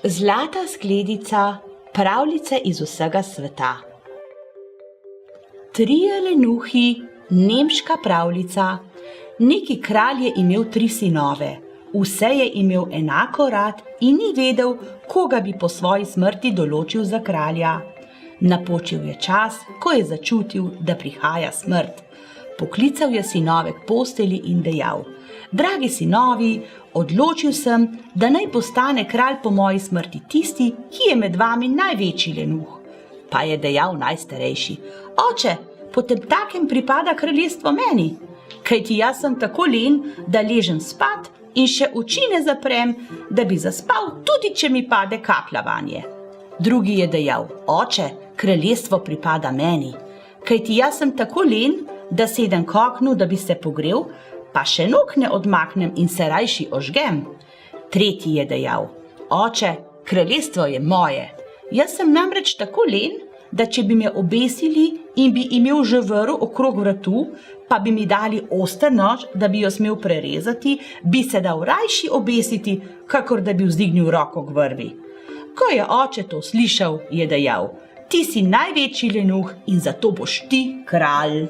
Zlata skledica, pravljice iz vsega sveta. Trije lenuhi, nemška pravljica. Neki kralj je imel 3 sinove. Vse je imel enako rad in ni vedel, koga bi po svoji smrti določil za kralja. Napočil je čas, ko je začutil, da prihaja smrt. Poklical je sinove k postelji in dejal: Dragi sinovi, odločil sem, da naj postane kralj po moji smrti tisti, ki je med vami največji lenuh. Pa je dejal najstarejši: Oče, potemtakem pripada kraljestvo meni, kajti jaz sem tako len, da ležem spat in še oči ne zaprem, da bi zaspal, tudi če mi pade kaplja vanje. Drugi je dejal: Oče, kraljestvo pripada meni, kajti jaz sem tako len, da sedem k oknu, da bi se pogrel, pa še nog ne odmaknem in se rajši ožgem. Tretji je dejal: Oče, kraljestvo je moje. Jaz sem namreč tako len, da če bi me obesili in bi imel ževeru okrog vratu, pa bi mi dali oster nož, da bi jo smel prerezati, bi se dal rajši obesiti, kakor da bi vzdignil roko k vrvi. Ko je oče to slišal, je dejal: Ti si največji lenuh in zato boš ti kralj.